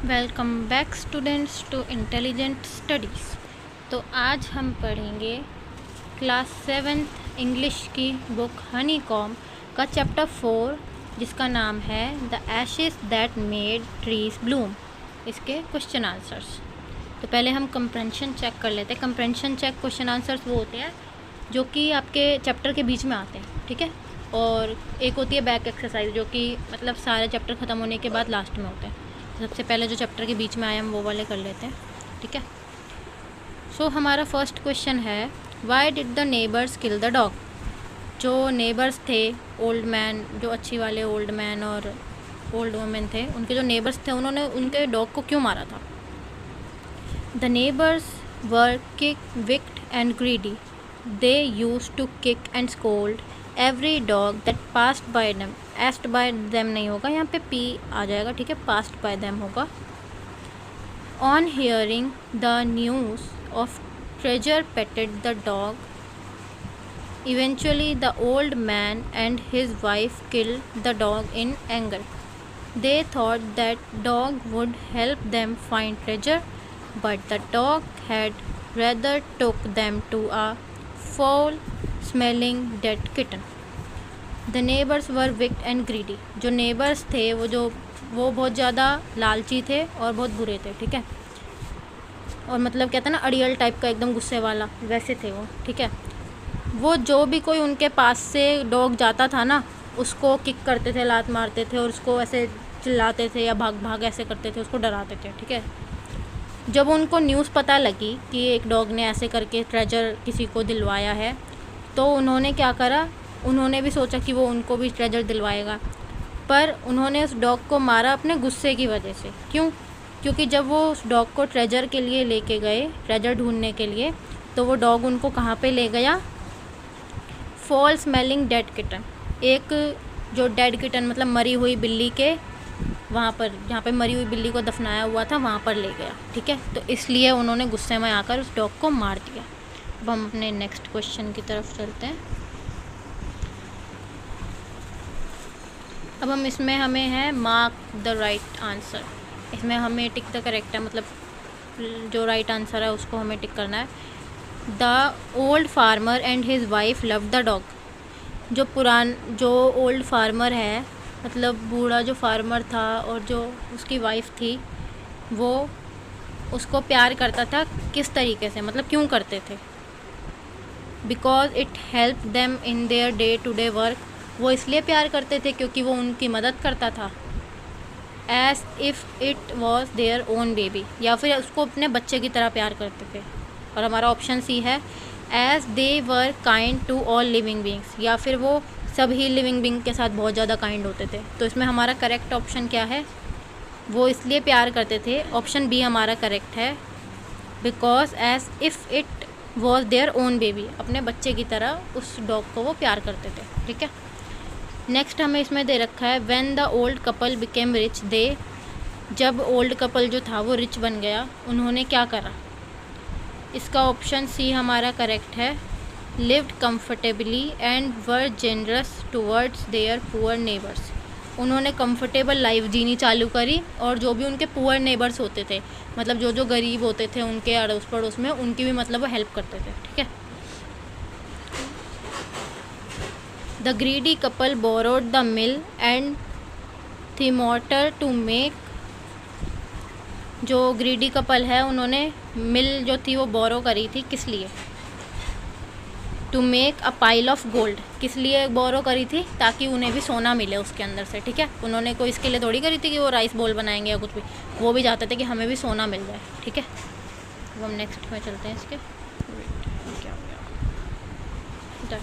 Welcome back students to intelligent studies. तो आज हम पढ़ेंगे क्लास 7th इंग्लिश की बुक हनी कॉम का चैप्टर 4 जिसका नाम है the ashes that made trees Bloom. इसके क्वेश्चन आंसर्स। तो पहले हम कंप्रेंशन चेक कर लेते हैं। कंप्रेंशन चेक क्वेश्चन आंसर्स वो होते हैं जो कि आपके चैप्टर के बीच में आते हैं, ठीक है। और एक होती है बैक एक्सरसाइज जो कि मतलब सारे चैप्टर ख़त्म होने के बाद लास्ट में होते हैं। सबसे पहले जो चैप्टर के बीच में आए हम वो वाले कर लेते हैं, ठीक है। सो हमारा फर्स्ट क्वेश्चन है why did the neighbours kill the dog. जो नेबर्स थे, ओल्ड मैन, जो अच्छी वाले ओल्ड मैन और ओल्ड वुमेन थे, उनके जो नेबर्स थे उन्होंने उनके डॉग को क्यों मारा था। The neighbours were kick wicked and greedy. They use to kick and scold every dog that passed by them. Passed by them नहीं होगा, यहाँ पे पी आ जाएगा, ठीक है, पास्ड बाय देम होगा। On hearing the news of treasure petted the dog. Eventually the old man and his wife killed the dog in anger. They thought that dog would help them find treasure but the dog had rather took them to a foul smelling dead kitten. The neighbors were wicked and greedy. जो neighbours थे वो बहुत ज़्यादा लालची थे और बहुत बुरे थे, ठीक है। और मतलब कहते हैं ना अड़ियल टाइप का, एकदम गुस्से वाला, वैसे थे वो, ठीक है। वो जो भी कोई उनके पास से डॉग जाता था ना उसको किक करते थे, लात मारते थे और उसको ऐसे चिल्लाते थे या भाग भाग ऐसे करते थे, उसको डराते थे, ठीक है। जब उनको न्यूज़ पता लगी कि एक डॉग ने ऐसे करके ट्रेजर किसी को दिलवाया है तो उन्होंने क्या करा, उन्होंने भी सोचा कि वो उनको भी ट्रेजर दिलवाएगा, पर उन्होंने उस डॉग को मारा अपने गुस्से की वजह से। क्यों? क्योंकि जब वो उस डॉग को ट्रेजर के लिए लेके गए, ट्रेजर ढूंढने के लिए, तो वो डॉग उनको कहाँ पे ले गया, फॉल स्मेलिंग डेड किटन। एक जो डेड किटन मतलब मरी हुई बिल्ली के वहाँ पर, जहाँ पे मरी हुई बिल्ली को दफनाया हुआ था वहाँ पर ले गया, ठीक है। तो इसलिए उन्होंने गुस्से में आकर उस डॉग को मार दिया। अब हम अपने नेक्स्ट क्वेश्चन की तरफ चलते हैं। अब हम इसमें हमें है मार्क द राइट आंसर। इसमें हमें टिक द करेक्ट है, मतलब जो राइट आंसर है उसको हमें टिक करना है। The old farmer and his wife love the dog. जो ओल्ड फार्मर है, मतलब बूढ़ा जो फार्मर था और जो उसकी वाइफ थी वो उसको प्यार करता था। किस तरीके से, मतलब क्यों करते थे। Because it help them in their day to day work. वो इसलिए प्यार करते थे क्योंकि वो उनकी मदद करता था। As if it was their own baby, या फिर उसको अपने बच्चे की तरह प्यार करते थे। और हमारा ऑप्शन सी है as they were kind to all living beings, या फिर वो सभी लिविंग बींग के साथ बहुत ज़्यादा काइंड होते थे। तो इसमें हमारा करेक्ट ऑप्शन क्या है, वो इसलिए प्यार करते थे, ऑप्शन बी हमारा करेक्ट है। Because as if it was their own baby, अपने बच्चे की तरह उस डॉग को वो प्यार करते थे, ठीक है। नेक्स्ट हमें इसमें दे रखा है when the old couple became rich they. जब ओल्ड कपल जो था वो रिच बन गया, उन्होंने क्या करा। इसका ऑप्शन सी हमारा करेक्ट है। Lived comfortably and were generous towards their poor neighbours. उन्होंने कंफर्टेबल लाइफ जीनी चालू करी और जो भी उनके पुअर नेबर्स होते थे, मतलब जो जो गरीब होते थे उनके अड़ोस पड़ोस में, उनकी भी मतलब वो हेल्प करते थे, ठीक है। The greedy couple borrowed the mill and the mortar to make. जो ग्रीडी कपल है उन्होंने मिल जो थी वो बोरो करी थी, किस लिए। To make a pile of gold. किस लिए बोरो करी थी, ताकि उन्हें भी सोना मिले उसके अंदर से, ठीक है। उन्होंने कोई इसके लिए थोड़ी करी थी कि वो राइस बोल बनाएंगे या कुछ भी, वो भी चाहते थे कि हमें भी सोना मिल जाए, ठीक है। अब हम नेक्स्ट में चलते हैं इसके। क्या हो गया, डन।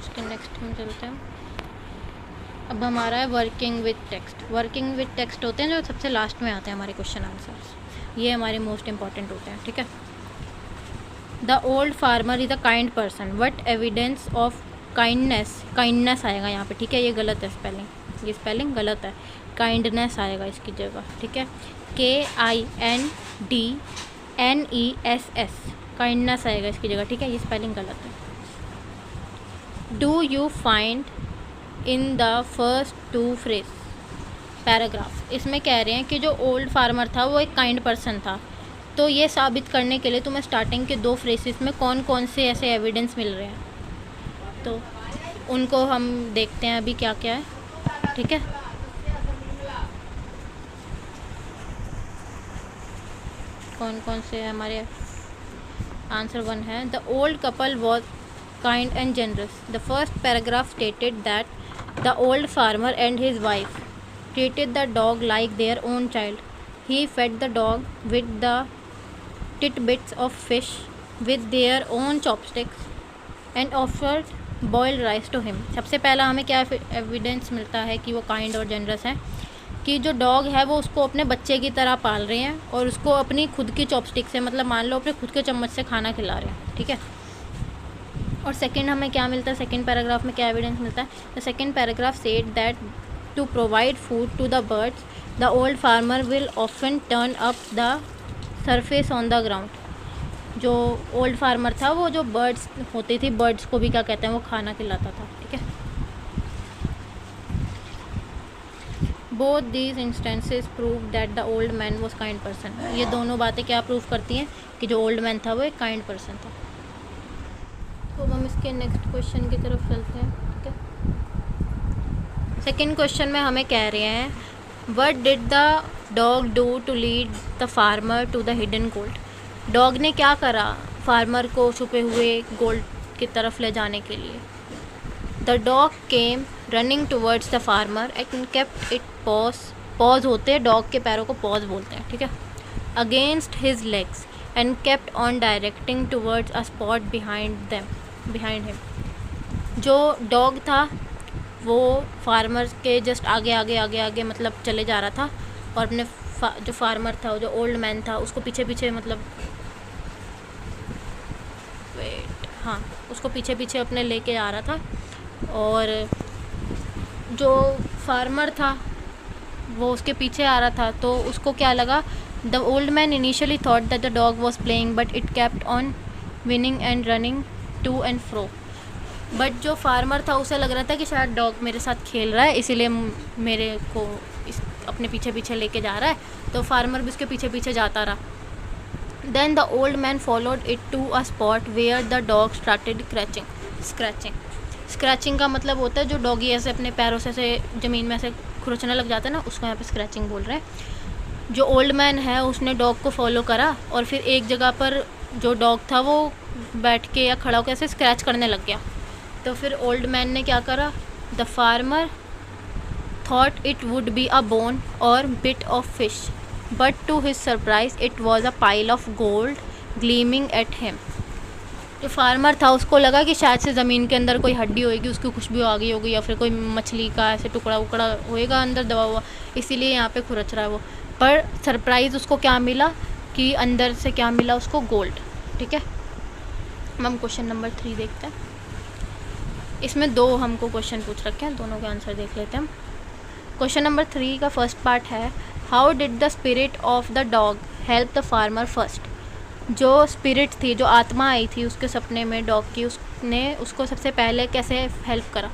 इसके नेक्स्ट में चलते हैं। अब हमारा है working with text. Working with text होते हैं जो सबसे लास्ट में आते हैं हमारे क्वेश्चन आंसर्स, ये हमारे मोस्ट इंपॉर्टेंट होते हैं, ठीक है। The old farmer is a kind person what evidence of kindness. Kindness आएगा यहाँ पे, ठीक है, ये गलत है स्पेलिंग, ये स्पेलिंग गलत है, काइंडनेस आएगा इसकी जगह, ठीक है। KINDNESS, काइंडनेस आएगा इसकी जगह, ठीक है, ये स्पेलिंग गलत है। Do you find in the first two phrase. Paragraph, इसमें कह रहे हैं कि जो ओल्ड फार्मर था वो एक काइंड पर्सन था। तो ये साबित करने के लिए तुम्हें स्टार्टिंग के 2 फ्रेसेस में कौन कौन से ऐसे एविडेंस मिल रहे हैं, तो उनको हम देखते हैं अभी क्या क्या है। ठीक है, कौन कौन से है हमारे। आंसर 1 है the old couple was kind and generous. The first paragraph stated that the old farmer and his wife treated the dog like their own child. He fed the dog with the tidbits of fish with their own chopsticks and offered boiled rice to him. सबसे पहला हमें क्या evidence मिलता है कि वो kind और generous है, कि जो डॉग है वो उसको अपने बच्चे की तरह पाल रहे हैं और उसको अपनी खुद की चॉपस्टिक से, मतलब मान लो अपने खुद के चम्मच से खाना खिला रहे हैं। ठीक है, और सेकंड हमें क्या मिलता है, सेकंड पैराग्राफ में क्या एविडेंस मिलता है। The second paragraph said that to provide food to the birds, the old farmer will often turn up the surface on the ground. जो ओल्ड फार्मर था वो जो बर्ड्स होती थी, बर्ड्स को भी क्या कहते हैं, वो खाना खिलाता था। ठीक है, both these instances prove that the old man was kind person. ये दोनों बातें क्या प्रूव करती हैं कि जो ओल्ड मैन था वो एक काइंड पर्सन था। तो हम इसके नेक्स्ट क्वेश्चन की तरफ चलते हैं। ठीक है, सेकेंड क्वेश्चन में हमें कह रहे हैं what did the dog do to lead the farmer to the hidden gold. Dog ने क्या करा फार्मर को छुपे हुए गोल्ड की तरफ ले जाने के लिए। The dog came running towards the farmer and kept it pause होते हैं डॉग के पैरों को पॉज बोलते हैं। ठीक है, against his legs and kept on directing towards a spot behind him. जो डॉग था वो फार्मर के जस्ट आगे मतलब चले जा रहा था और अपने जो फार्मर था, जो ओल्ड मैन था, उसको पीछे मतलब उसको पीछे अपने लेके आ रहा था। और जो फार्मर था वो उसके पीछे आ रहा था, तो उसको क्या लगा, the old man initially thought that the dog was playing but it kept on winning and running to and fro. But जो फार्मर था उसे लग रहा था कि शायद डॉग मेरे साथ खेल रहा है, इसीलिए मेरे को अपने पीछे लेके जा रहा है, तो फार्मर भी उसके पीछे जाता रहा। Then the old man followed it to a spot where the dog started scratching का मतलब होता है जो डॉगी ऐसे अपने पैरों से ज़मीन में ऐसे खुरचने लग जाता है ना, उसको यहाँ पे स्क्रैचिंग बोल रहे हैं। जो ओल्ड मैन है उसने डॉग को फॉलो करा और फिर एक जगह पर जो डॉग था वो बैठ के या खड़ा होकर ऐसे स्क्रैच करने लग गया। तो फिर ओल्ड मैन ने क्या करा, the farmer thought it would be a bone or bit of fish but to his surprise it was a pile of gold gleaming at him. जो फार्मर था उसको लगा कि शायद से ज़मीन के अंदर कोई हड्डी होएगी, उसकी खुशबू आ गई होगी या फिर कोई मछली का ऐसे टुकड़ा उकड़ा होएगा अंदर दबा हुआ, इसीलिए यहाँ पे खुरच रहा है वो। पर सरप्राइज़ उसको क्या मिला कि अंदर से क्या मिला उसको, गोल्ड। ठीक है, हम क्वेश्चन नंबर 3 देखते हैं। इसमें 2 हमको क्वेश्चन पूछ रखे हैं, दोनों के आंसर देख लेते हैं हम। क्वेश्चन नंबर 3 का फर्स्ट पार्ट है how did the spirit of the dog help the farmer first. जो स्पिरिट थी, जो आत्मा आई थी उसके सपने में डॉग की, उसने उसको सबसे पहले कैसे हेल्प करा।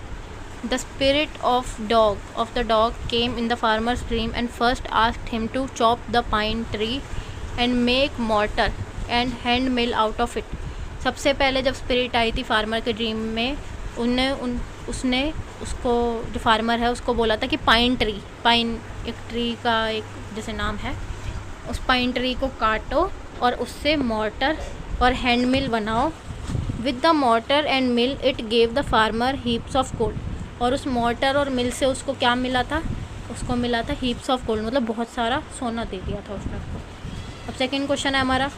The spirit of the dog came in the farmer's dream and first asked him to chop the pine tree and make mortar and hand mill out of it. सबसे पहले जब स्पिरिट आई थी फार्मर के dream में, उसने उसको, जो farmer है उसको बोला था कि पाइन एक ट्री का एक जैसे नाम है, उस पाइन ट्री को काटो और उससे मॉर्टर और हैंड मिल बनाओ। With the mortar and mill it gave the farmer heaps of gold. और उस मॉर्टर और मिल से उसको क्या मिला था, उसको मिला था हीप्स ऑफ गोल्ड, मतलब बहुत सारा सोना दे दिया था उसने उसको। अब सेकेंड क्वेश्चन है हमारा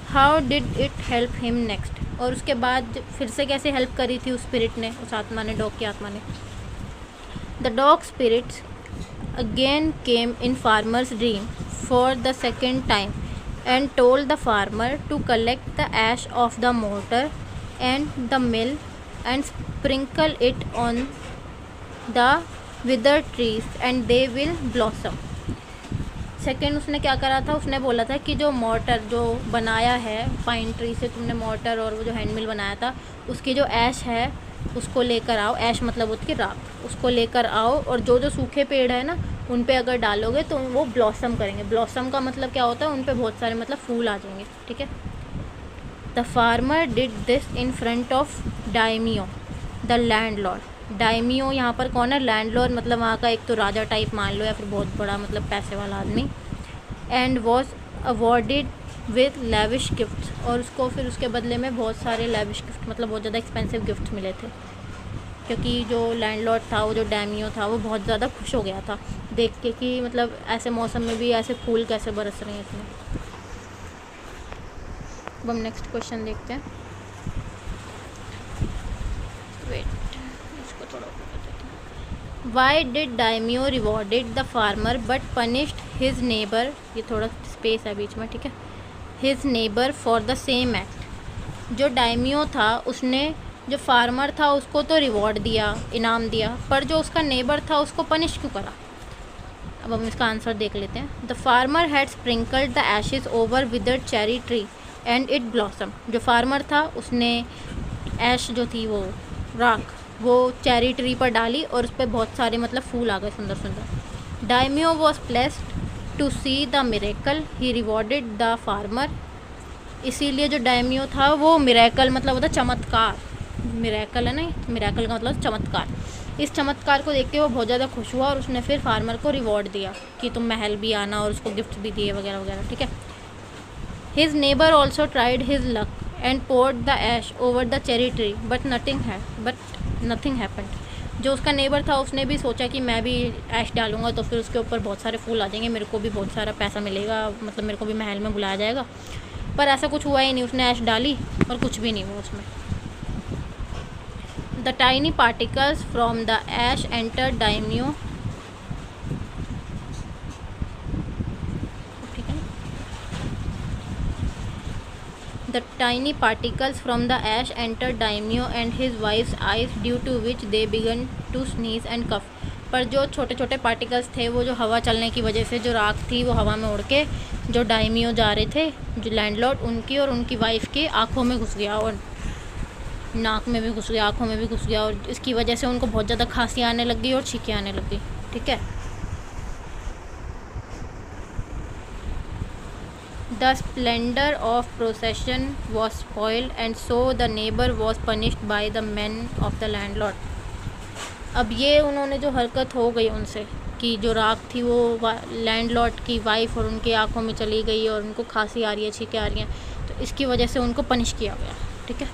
how did it help him next. और उसके बाद फिर से कैसे हेल्प करी थी उस स्पिरिट ने, उस आत्मा ने, डॉग की आत्मा ने। The dog spirits again came in farmer's dream for the second time and told the farmer to collect the ash of the mortar and the mill and sprinkle it on the withered trees and they will blossom. Second उसने क्या करा था, उसने बोला था कि जो mortar जो बनाया है पाइन ट्री से, तुमने मॉर्टर और वो जो हैंड मिल बनाया था, उसकी जो ऐश है उसको लेकर आओ। ऐश मतलब उसकी राख, उसको लेकर आओ और जो जो सूखे पेड़ है ना उन पे अगर डालोगे तो वो ब्लॉसम करेंगे। ब्लॉसम का मतलब क्या होता है, उन पे बहुत सारे मतलब फूल आ जाएंगे, ठीक है। The farmer did this in front of daimyo the landlord. Daimyo यहाँ पर कौन है, लैंडलॉर्ड मतलब वहाँ का एक तो राजा टाइप मान लो या फिर बहुत बड़ा मतलब पैसे वाला आदमी। And was awarded with lavish gifts, और उसको फिर उसके बदले में बहुत सारे लेविश गिफ्ट मतलब बहुत ज़्यादा एक्सपेंसिव गिफ्ट मिले थे, क्योंकि जो लैंडलॉर्ड था वो जो डैमियो था वो बहुत ज़्यादा खुश हो गया था देख के कि मतलब ऐसे मौसम में भी ऐसे फूल कैसे बरस रहे हैं इसमें। अब हम नेक्स्ट क्वेश्चन देखते हैं। वेट, इसको थोड़ा ऊपर कर देते हैं। Why did daimyo rewarded the farmer but punished his neighbour, ये थोड़ा स्पेस है बीच में, ठीक है, his neighbour for the same act. जो डायमियो था उसने जो फार्मर था उसको तो रिवॉर्ड दिया, इनाम दिया, पर जो उसका नेबर था उसको पनिश क्यों करा। अब हम इसका आंसर देख लेते हैं। The farmer had sprinkled the Ashes over withered cherry tree and it blossom. जो फार्मर था उसने ऐश जो थी वो राख वो चेरी ट्री पर डाली और उस पर बहुत सारे मतलब फूल आ गए सुंदर सुंदर। Daimyo was placed to see the miracle, he rewarded the farmer. इसीलिए जो डायमियो था वो मिरेकल मतलब होता चमत्कार, मिरेकल है ना, मिरेकल का मतलब चमत्कार। इस चमत्कार को देख के वो बहुत ज़्यादा खुश हुआ और उसने फिर फार्मर को रिवॉर्ड दिया कि तुम महल भी आना, और उसको गिफ्ट भी दिए वगैरह वगैरह, ठीक है। His neighbour also tried his luck and poured the ash over the cherry tree but nothing happened. जो उसका नेबर था उसने भी सोचा कि मैं भी ऐश डालूंगा तो फिर उसके ऊपर बहुत सारे फूल आ जाएंगे, मेरे को भी बहुत सारा पैसा मिलेगा, मतलब मेरे को भी महल में बुलाया जाएगा। पर ऐसा कुछ हुआ ही नहीं, उसने ऐश डाली और कुछ भी नहीं हुआ उसमें। The tiny particles from the ash entered daimyo, The tiny particles from the ash entered daimyo and his wife's eyes, due to which they began to sneeze and cough. पर जो छोटे छोटे पार्टिकल्स थे वो जो हवा चलने की वजह से जो राख थी वो हवा में उड़ के जो डायमियो जा रहे थे, जो लैंडलॉर्ड, उनकी और उनकी वाइफ की आँखों में घुस गया और नाक में भी घुस गया, आँखों में भी घुस गया, और इसकी वजह से उनको बहुत ज़्यादा खांसी आने लग गई और छींकें आने लग गई, ठीक है। The splendour of procession was spoiled and so the neighbour was punished by the man of the landlord. अब ये उन्होंने जो हरकत हो गई उनसे कि जो राख थी वो लैंडलॉर्ड की वाइफ और उनकी आँखों में चली गई और उनको खांसी आ रही है, छींकें आ रही हैं, तो इसकी वजह से उनको पनिश किया गया, ठीक है।